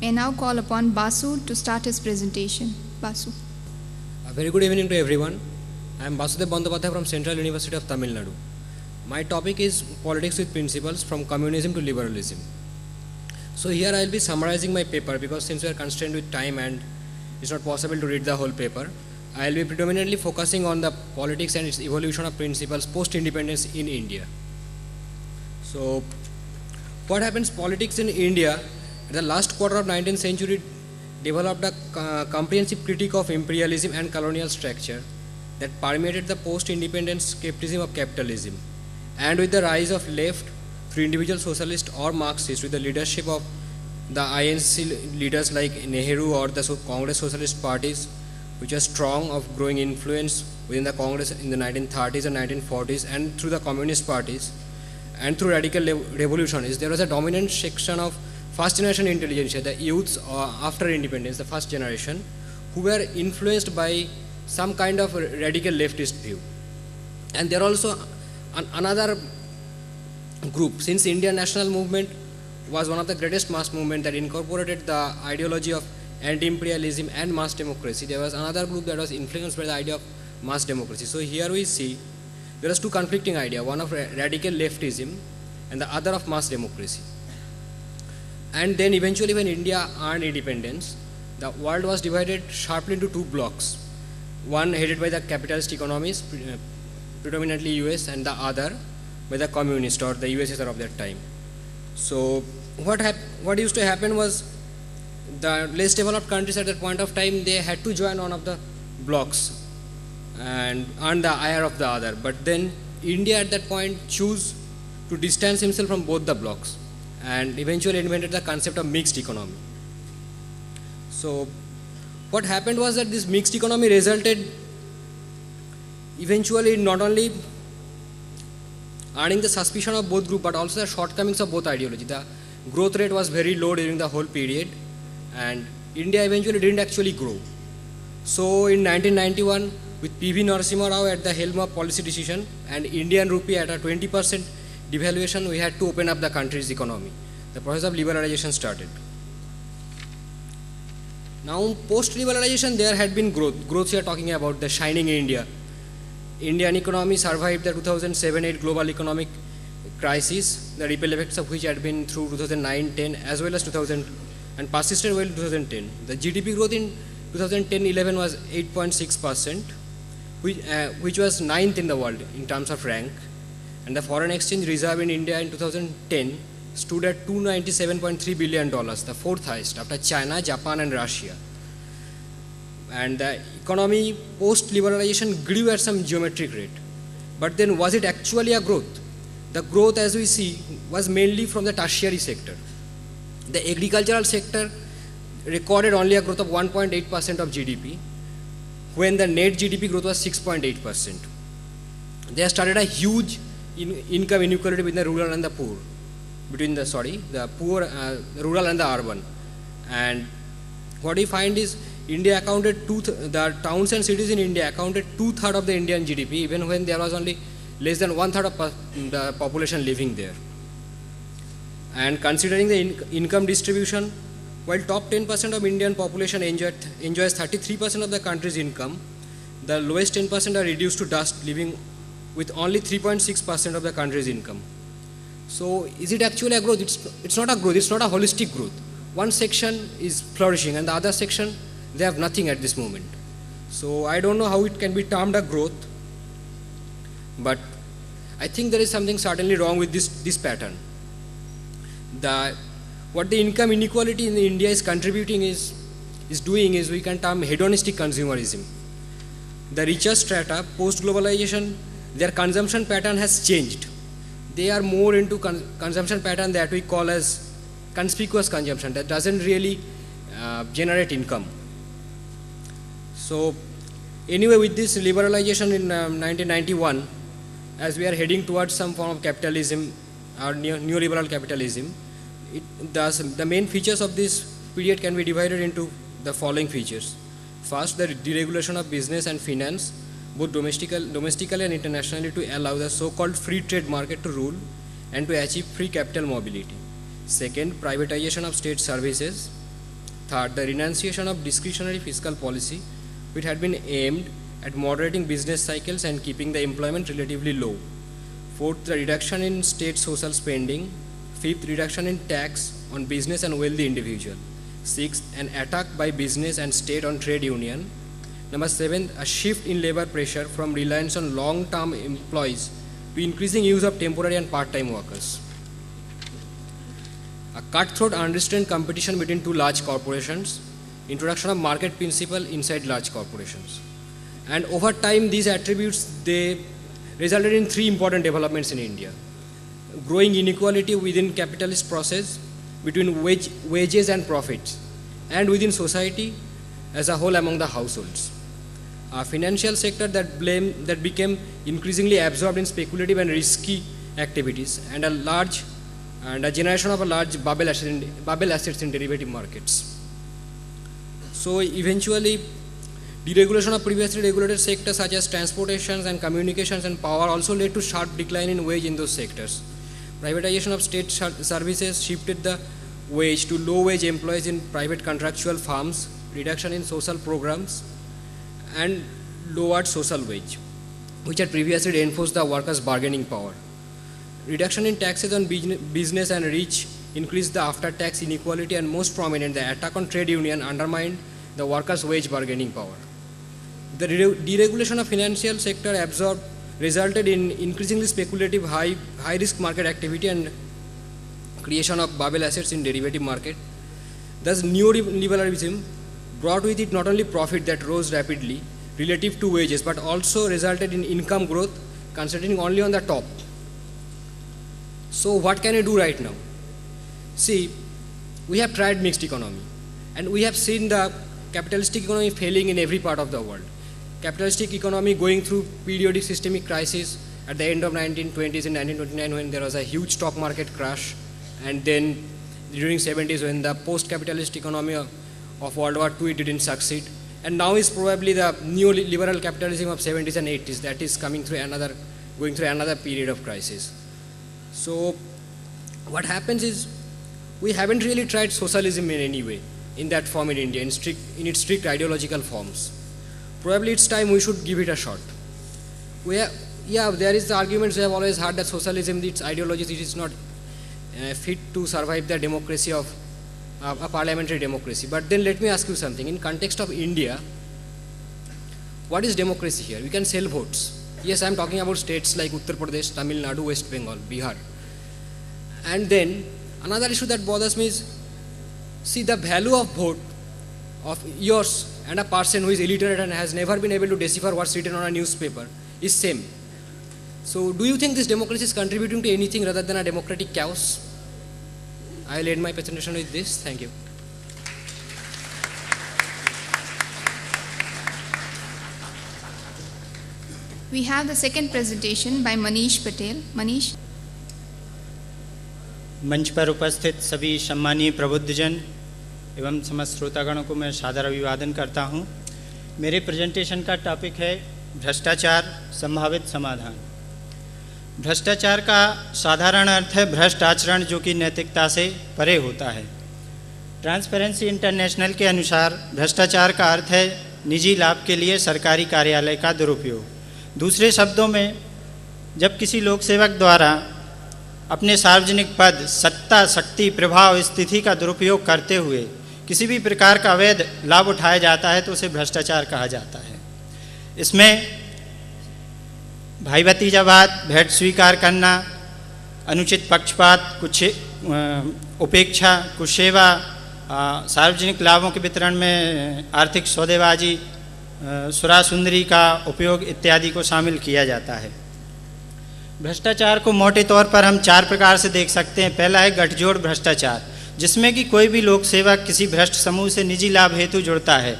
May now call upon Basu to start his presentation. Basu. A very good evening to everyone. I am Basudev Bandyopadhyay from Central University of Tamil Nadu. My topic is politics with principles from communism to liberalism. So here I will be summarizing my paper because since we are constrained with time and it's not possible to read the whole paper, I will be predominantly focusing on the politics and its evolution of principles post-independence in India. So what happens? Politics in India in the last quarter of 19th century developed a comprehensive critique of imperialism and colonial structure that permeated the post-independence skepticism of capitalism. And with the rise of left through individual socialist or Marxist with the leadership of the INC leaders like Nehru or the Congress Socialist parties, which are strong of growing influence within the Congress in the 1930s and 1940s, and through the communist parties and through radical revolutions, there was a dominant section of first generation intelligentsia, the youths after independence, the first generation, who were influenced by some kind of radical leftist view. And there also another group, since Indian national movement was one of the greatest mass movement that incorporated the ideology of anti-imperialism and mass democracy, there was another group that was influenced by the idea of mass democracy. So here we see there is two conflicting ideas, one of radical leftism and the other of mass democracy. And then eventually when India earned independence, the world was divided sharply into two blocks, one headed by the capitalist economies, predominantly US, and the other by the communist or the USSR of that time. So what used to happen was the less developed countries at that point of time, they had to join one of the blocks and earn the ire of the other. But then India at that point chose to distance himself from both the blocks and eventually invented the concept of mixed economy. So what happened was that this mixed economy resulted eventually not only earning the suspicion of both groups but also the shortcomings of both ideology. The growth rate was very low during the whole period and India eventually didn't actually grow. So in 1991, with P.V. Narasimha Rao at the helm of policy decision and Indian rupee at a 20% devaluation, we had to open up the country's economy. The process of liberalization started. Now post-liberalization there had been growth. Growth we are talking about the shining India. Indian economy survived the 2007-8 global economic crisis, the ripple effects of which had been through 2009-10 as well as 2000 and persisted well in 2010. The GDP growth in 2010-11 was 8.6%, which was 9th in the world in terms of rank. And the foreign exchange reserve in India in 2010 stood at $297.3 billion, the fourth highest after China, Japan and Russia. And the economy post-liberalization grew at some geometric rate. But then was it actually a growth? The growth, as we see, was mainly from the tertiary sector. The agricultural sector recorded only a growth of 1.8% of GDP, when the net GDP growth was 6.8%. There started a huge income inequality between the rural and the poor, between the rural and the urban. And what we find is India accounted the towns and cities in India accounted 2/3 of the Indian GDP, even when there was only less than 1/3 of the population living there. And considering the income distribution, while top 10% of Indian population enjoys 33% of the country's income, the lowest 10% are reduced to dust, living with only 3.6% of the country's income. So is it actually a growth? It's not a growth, it's not a holistic growth. One section is flourishing and the other section, they have nothing at this moment. So I don't know how it can be termed a growth, but I think there is something certainly wrong with this pattern. What the income inequality in India is contributing is we can term hedonistic consumerism. The richer strata post-globalization, their consumption pattern has changed. They are more into consumption pattern that we call as conspicuous consumption that doesn't really generate income. So anyway, with this liberalization in 1991, as we are heading towards some form of capitalism or neoliberal capitalism, the main features of this period can be divided into the following features. First, the deregulation of business and finance, both domestically and internationally, to allow the so-called free trade market to rule and to achieve free capital mobility. Second, privatization of state services. Third, the renunciation of discretionary fiscal policy, which had been aimed at moderating business cycles and keeping the employment relatively low. Fourth, the reduction in state social spending. Fifth, reduction in tax on business and wealthy individual. Sixth, an attack by business and state on trade union. Number 7, a shift in labor pressure from reliance on long-term employees to increasing use of temporary and part-time workers. A cutthroat unrestrained competition between two large corporations, introduction of market principle inside large corporations. And over time, these attributes, they resulted in 3 important developments in India. Growing inequality within capitalist process between wages and profits, and within society as a whole among the households. A financial sector that became increasingly absorbed in speculative and risky activities, and a generation of a large bubble assets in derivative markets. So eventually, deregulation of previously regulated sectors such as transportation and communications and power also led to sharp decline in wage in those sectors. Privatization of state services shifted the wage to low-wage employees in private contractual firms, reduction in social programs, and lowered social wage, which had previously reinforced the workers' bargaining power. Reduction in taxes on business and rich increased the after-tax inequality, and most prominent, the attack on trade union undermined the workers' wage bargaining power. The deregulation of financial sector resulted in increasingly speculative high-risk market activity and creation of bubble assets in derivative market. Thus, neoliberalism brought with it not only profit that rose rapidly relative to wages, but also resulted in income growth concentrating only on the top. So what can I do right now? See, we have tried mixed economy, and we have seen the capitalistic economy failing in every part of the world. Capitalistic economy going through periodic systemic crisis at the end of 1920s in 1929 when there was a huge stock market crash, and then during 70s when the post-capitalist economy of World War II, it didn't succeed. And now is probably the neoliberal capitalism of 70s and 80s that is going through another period of crisis. So what happens is we haven't really tried socialism in any way in that form in India, in its strict ideological forms. Probably it's time we should give it a shot. There is the arguments we have always heard that socialism, its ideologies, it is not fit to survive the democracy of a parliamentary democracy. But then let me ask you something. In context of India, what is democracy here? We can sell votes. Yes, I am talking about states like Uttar Pradesh, Tamil Nadu, West Bengal, Bihar. And then another issue that bothers me is, see, the value of vote of yours and a person who is illiterate and has never been able to decipher what's written on a newspaper is same. So do you think this democracy is contributing to anything rather than a democratic chaos? I'll end my presentation with this. Thank you. We have the second presentation by Manish Patel. Manish. मंच पर उपस्थित सभी सम्मानीय प्रबुद्धजन एवं समस्त श्रोतागणों को मैं सादर अभिवादन करता हूं। मेरे प्रेजेंटेशन का टॉपिक है भ्रष्टाचार संभावित समाधान। भ्रष्टाचार का साधारण अर्थ है भ्रष्ट आचरण जो कि नैतिकता से परे होता है। ट्रांसपेरेंसी इंटरनेशनल के अनुसार भ्रष्टाचार का अर्थ है निजी लाभ के लिए सरकारी कार्यालय का दुरुपयोग। दूसरे शब्दों में, जब किसी लोक सेवक द्वारा अपने सार्वजनिक पद, सत्ता, शक्ति, प्रभाव, स्थिति का दुरुपयोग करते हुए किसी भी प्रकार का अवैध लाभ उठाया जाता है तो उसे भ्रष्टाचार कहा जाता है। इसमें भाई भतीजावाद, भेंट स्वीकार करना, अनुचित पक्षपात, उपेक्षा, कुसेवा, सार्वजनिक लाभों के वितरण में आर्थिक सौदेबाजी, सुरा सुंदरी का उपयोग इत्यादि को शामिल किया जाता है। भ्रष्टाचार को मोटे तौर पर हम 4 प्रकार से देख सकते हैं। पहला है गठजोड़ भ्रष्टाचार, जिसमें कि कोई भी लोक सेवक किसी भ्रष्ट समूह से निजी लाभ हेतु जुड़ता है।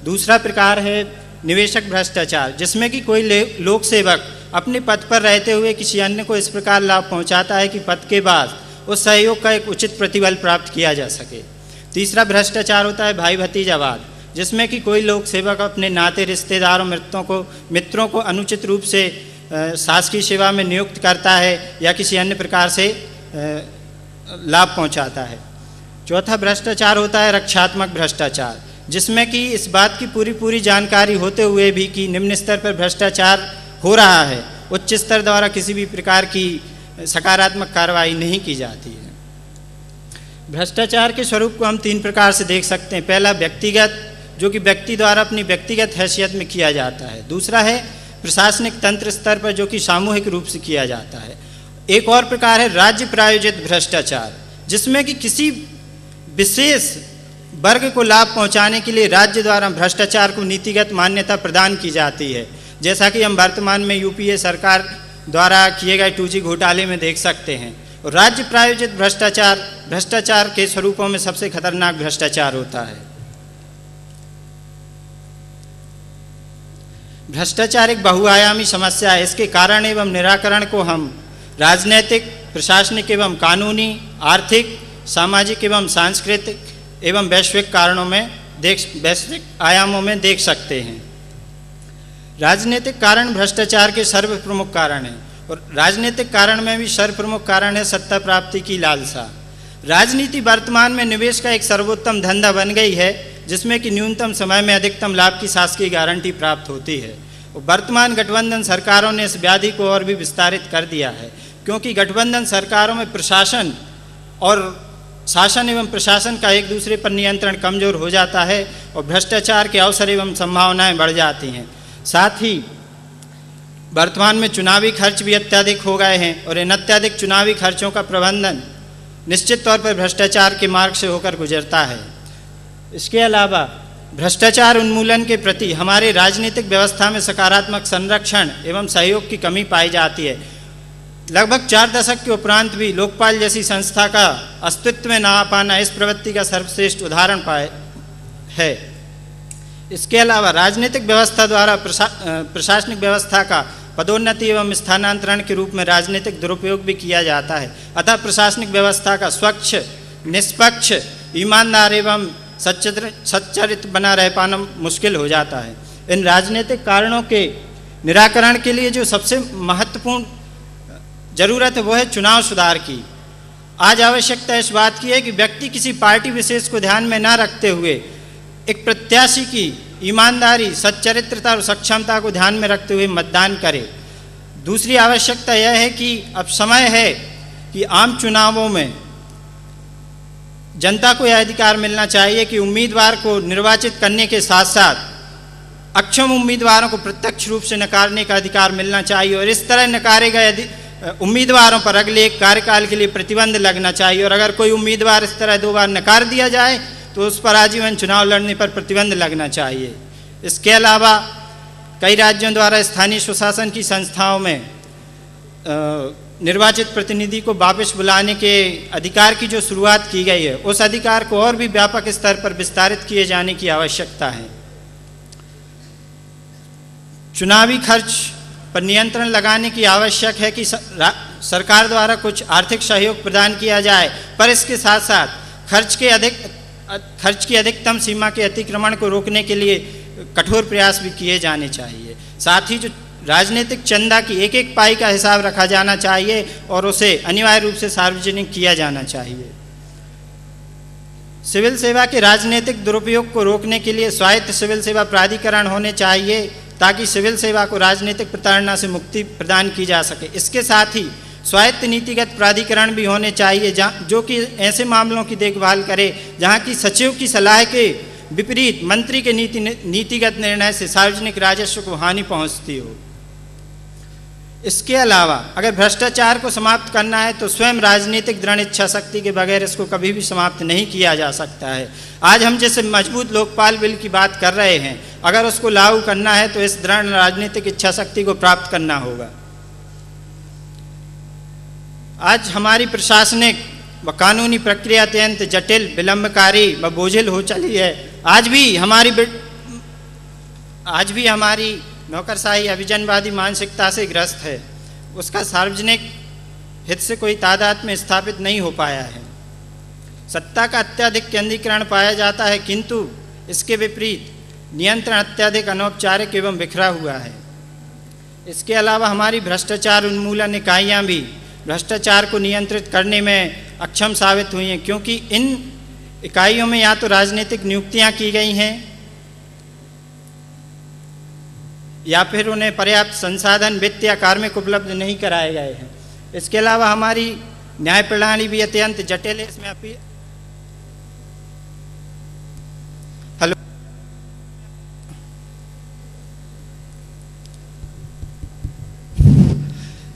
दूसरा प्रकार है निवेशक भ्रष्टाचार, जिसमें कि कोई लोक सेवक अपने पद पर रहते हुए किसी अन्य को इस प्रकार लाभ पहुंचाता है कि पद के बाद उस सहयोग का एक उचित प्रतिफल प्राप्त किया जा सके। तीसरा भ्रष्टाचार होता है भाई भतीजावाद, जिसमें कि कोई लोक सेवक अपने नाते, रिश्तेदारों, मित्रों को अनुचित रूप से शासकीय सेवा में नियुक्त करता है या किसी अन्य प्रकार से लाभ पहुंचाता है। चौथा भ्रष्टाचार होता है रक्षात्मक भ्रष्टाचार, जिसमें कि इस बात की पूरी जानकारी होते हुए भी कि निम्न स्तर पर भ्रष्टाचार हो रहा है, उच्च स्तर द्वारा किसी भी प्रकार की सकारात्मक कार्रवाई नहीं की जाती है। भ्रष्टाचार के स्वरूप को हम 3 प्रकार से देख सकते हैं। पहला व्यक्तिगत, जो कि व्यक्ति द्वारा अपनी व्यक्तिगत हैसियत में किया जाता है। दूसरा है प्रशासनिक तंत्र स्तर पर, जो कि सामूहिक रूप से किया जाता है। एक और प्रकार है राज्य प्रायोजित भ्रष्टाचार, जिसमें कि किसी विशेष वर्ग को लाभ पहुंचाने के लिए राज्य द्वारा भ्रष्टाचार को नीतिगत मान्यता प्रदान की जाती है, जैसा कि हम वर्तमान में यूपीए सरकार द्वारा किए गए 2G घोटाले में देख सकते हैं। और राज्य प्रायोजित भ्रष्टाचार के स्वरूपों में सबसे खतरनाक भ्रष्टाचार होता है। भ्रष्टाचार एक बहुआयामी समस्या है। इसके कारण एवं निराकरण को हम राजनैतिक, प्रशासनिक एवं कानूनी, आर्थिक, सामाजिक एवं सांस्कृतिक एवं वैश्विक वैश्विक आयामों में देख सकते हैं। राजनीतिक कारण भ्रष्टाचार के सर्वप्रमुख कारण हैं, और राजनीतिक कारण में भी सर्वप्रमुख कारण है सत्ता प्राप्ति की लालसा। राजनीति वर्तमान में निवेश का एक सर्वोत्तम धंधा बन गई है, जिसमें कि न्यूनतम समय में अधिकतम लाभ की शासकीय गारंटी प्राप्त होती है। वर्तमान गठबंधन सरकारों ने इस व्याधि को और भी विस्तारित कर दिया है, क्योंकि गठबंधन सरकारों में प्रशासन और शासन एवं प्रशासन का एक दूसरे पर नियंत्रण कमजोर हो जाता है और भ्रष्टाचार के अवसर एवं संभावनाएं बढ़ जाती हैं। साथ ही वर्तमान में चुनावी खर्च भी अत्यधिक हो गए हैं, और इन अत्यधिक चुनावी खर्चों का प्रबंधन निश्चित तौर पर भ्रष्टाचार के मार्ग से होकर गुजरता है। इसके अलावा भ्रष्टाचार उन्मूलन के प्रति हमारे राजनीतिक व्यवस्था में सकारात्मक संरक्षण एवं सहयोग की कमी पाई जाती है। लगभग 4 दशक के उपरांत भी लोकपाल जैसी संस्था का अस्तित्व में न आ पाना इस प्रवृत्ति का सर्वश्रेष्ठ उदाहरण है। इसके अलावा राजनीतिक व्यवस्था द्वारा प्रशासनिक व्यवस्था का पदोन्नति एवं स्थानांतरण के रूप में राजनीतिक दुरुपयोग भी किया जाता है। अतः प्रशासनिक व्यवस्था का स्वच्छ, निष्पक्ष, ईमानदार एवं सच्चरित्र बना रह पाना मुश्किल हो जाता है। इन राजनीतिक कारणों के निराकरण के लिए जो सबसे महत्वपूर्ण जरूरत है वो है चुनाव सुधार की। आज आवश्यकता इस बात की है कि व्यक्ति किसी पार्टी विशेष को ध्यान में न रखते हुए एक प्रत्याशी की ईमानदारी, सच्चरित्रता और सक्षमता को ध्यान में रखते हुए मतदान करे। दूसरी आवश्यकता यह है कि अब समय है कि आम चुनावों में जनता को यह अधिकार मिलना चाहिए कि उम्मीदवार को निर्वाचित करने के साथ साथ अक्षम उम्मीदवारों को प्रत्यक्ष रूप से नकारने का अधिकार मिलना चाहिए, और इस तरह नकारे गए उम्मीदवारों पर अगले एक कार्यकाल के लिए प्रतिबंध लगना चाहिए। और अगर कोई उम्मीदवार इस तरह 2 बार नकार दिया जाए तो उस पर आजीवन चुनाव लड़ने पर प्रतिबंध लगना चाहिए। इसके अलावा कई राज्यों द्वारा स्थानीय स्वशासन की संस्थाओं में निर्वाचित प्रतिनिधि को वापस बुलाने के अधिकार की जो शुरुआत की गई है, उस अधिकार को और भी व्यापक स्तर पर विस्तारित किए जाने की आवश्यकता है। चुनावी खर्च पर नियंत्रण लगाने की आवश्यक है कि सरकार द्वारा कुछ आर्थिक सहयोग प्रदान किया जाए, पर इसके साथ साथ खर्च की अधिकतम सीमा के अतिक्रमण को रोकने के लिए कठोर प्रयास भी किए जाने चाहिए। साथ ही जो राजनीतिक चंदा की एक एक पाई का हिसाब रखा जाना चाहिए और उसे अनिवार्य रूप से सार्वजनिक किया जाना चाहिए। सिविल सेवा के राजनीतिक दुरुपयोग को रोकने के लिए स्वायत्त सिविल सेवा प्राधिकरण होने चाहिए, ताकि सिविल सेवा को राजनीतिक प्रताड़ना से मुक्ति प्रदान की जा सके। इसके साथ ही स्वायत्त नीतिगत प्राधिकरण भी होने चाहिए जो कि ऐसे मामलों की देखभाल करे जहां की सचिव की सलाह के विपरीत मंत्री के नीतिगत निर्णय से सार्वजनिक राजस्व को हानि पहुंचती हो। इसके अलावा अगर भ्रष्टाचार को समाप्त करना है तो स्वयं राजनीतिक दृढ़ इच्छा शक्ति के बगैर इसको कभी भी समाप्त नहीं किया जा सकता है। आज हम जैसे मजबूत लोकपाल बिल की बात कर रहे हैं, अगर उसको लागू करना है तो इस दृढ़ राजनीतिक इच्छा शक्ति को प्राप्त करना होगा। आज हमारी प्रशासनिक व कानूनी प्रक्रिया अत्यंत जटिल, विलंबकारी व बोझिल हो चली है। आज भी हमारी नौकरशाही अभिजनवादी मानसिकता से ग्रस्त है। उसका सार्वजनिक हित से कोई तादाद में स्थापित नहीं हो पाया है। सत्ता का अत्यधिक केंद्रीकरण पाया जाता है, किंतु इसके विपरीत नियंत्रण अत्यधिक अनौपचारिक एवं बिखरा हुआ है। इसके अलावा हमारी भ्रष्टाचार उन्मूलन इकाइयाँ भी भ्रष्टाचार को नियंत्रित करने में अक्षम साबित हुई हैं, क्योंकि इन इकाइयों में या तो राजनीतिक नियुक्तियां की गई हैं या फिर उन्हें पर्याप्त संसाधन, वित्त या कार्मिक उपलब्ध नहीं कराए गए हैं। इसके अलावा हमारी न्याय प्रणाली भी अत्यंत जटिल है। इसमें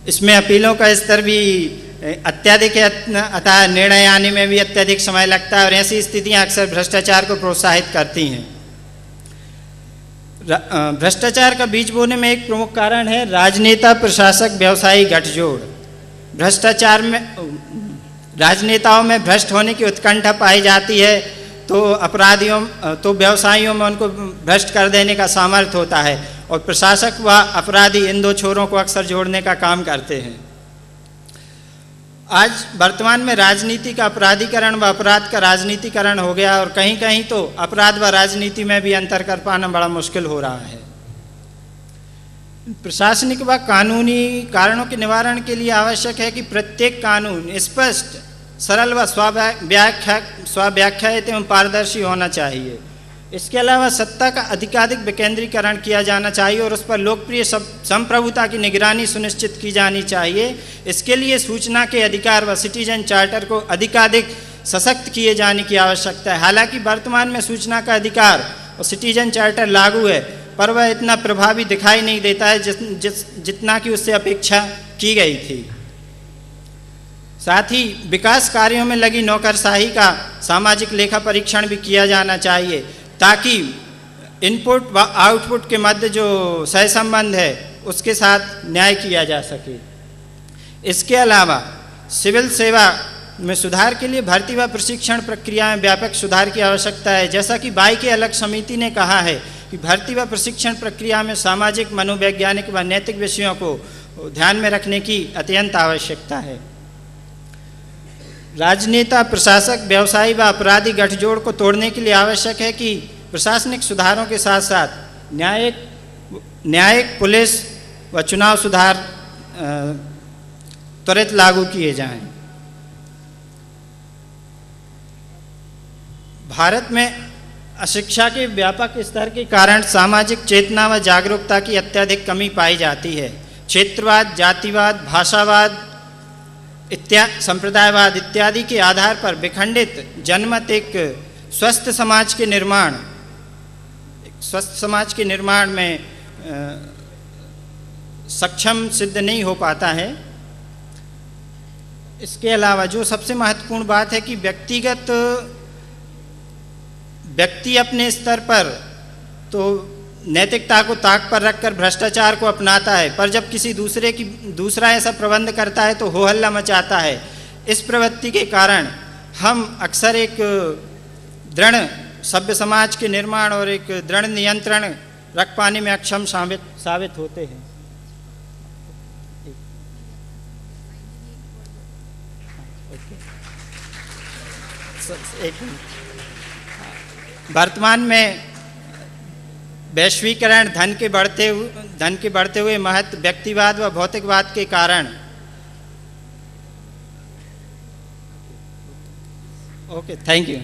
इसमें अपीलों का स्तर भी अत्यधिक है, अतः निर्णय आने में भी अत्यधिक समय लगता है और ऐसी स्थितियां अक्सर भ्रष्टाचार को प्रोत्साहित करती हैं। भ्रष्टाचार का बीज बोने में एक प्रमुख कारण है राजनेता प्रशासक व्यवसायी गठजोड़। भ्रष्टाचार में राजनेताओं में भ्रष्ट होने की उत्कंठा पाई जाती है तो व्यवसायियों में उनको भ्रष्ट कर देने का सामर्थ्य होता है और प्रशासक व अपराधी इन दो छोरों को अक्सर जोड़ने का काम करते हैं। आज वर्तमान में राजनीति का अपराधीकरण व अपराध का राजनीतिकरण हो गया और कहीं कहीं तो अपराध व राजनीति में भी अंतर कर पाना बड़ा मुश्किल हो रहा है। प्रशासनिक व कानूनी कारणों के निवारण के लिए आवश्यक है कि प्रत्येक कानून स्पष्ट, सरल व स्वाव्याख्यात एवं पारदर्शी होना चाहिए। इसके अलावा सत्ता का अधिकाधिक विकेंद्रीकरण किया जाना चाहिए और उस पर लोकप्रिय संप्रभुता की निगरानी सुनिश्चित की जानी चाहिए। इसके लिए सूचना के अधिकार व सिटीजन चार्टर को अधिकाधिक सशक्त किए जाने की आवश्यकता है। हालांकि वर्तमान में सूचना का अधिकार और सिटीजन चार्टर लागू है, पर वह इतना प्रभावी दिखाई नहीं देता है जितना कि उससे अपेक्षा की गई थी। साथ ही विकास कार्यों में लगी नौकरशाही का सामाजिक लेखा परीक्षण भी किया जाना चाहिए ताकि इनपुट व आउटपुट के मध्य जो सहसंबंध है उसके साथ न्याय किया जा सके। इसके अलावा सिविल सेवा में सुधार के लिए भर्ती व प्रशिक्षण प्रक्रिया में व्यापक सुधार की आवश्यकता है। जैसा कि बाई के अलग समिति ने कहा है कि भर्ती व प्रशिक्षण प्रक्रिया में सामाजिक, मनोवैज्ञानिक व नैतिक विषयों को ध्यान में रखने की अत्यंत आवश्यकता है। राजनेता, प्रशासक, व्यवसायी व अपराधी गठजोड़ को तोड़ने के लिए आवश्यक है कि प्रशासनिक सुधारों के साथ साथ न्यायिक, पुलिस व चुनाव सुधार त्वरित लागू किए जाएं। भारत में अशिक्षा के व्यापक स्तर के कारण सामाजिक चेतना व जागरूकता की अत्यधिक कमी पाई जाती है। क्षेत्रवाद, जातिवाद, भाषावाद, संप्रदायवाद इत्यादि के आधार पर विखंडित जनमत एक स्वस्थ समाज के निर्माण में सक्षम सिद्ध नहीं हो पाता है। इसके अलावा जो सबसे महत्वपूर्ण बात है कि व्यक्ति अपने स्तर पर तो नैतिकता को ताक पर रखकर भ्रष्टाचार को अपनाता है, पर जब किसी दूसरा ऐसा प्रबंध करता है तो हो हल्ला मचाता है। इस प्रवृत्ति के कारण हम अक्सर एक दृढ़ सभ्य समाज के निर्माण और एक दृढ़ नियंत्रण रख पाने में अक्षम साबित होते हैं। वर्तमान में वैश्वीकरण, धन के बढ़ते हुए महत्व, व्यक्तिवाद व भौतिकवाद के कारण ओके, थैंक यू।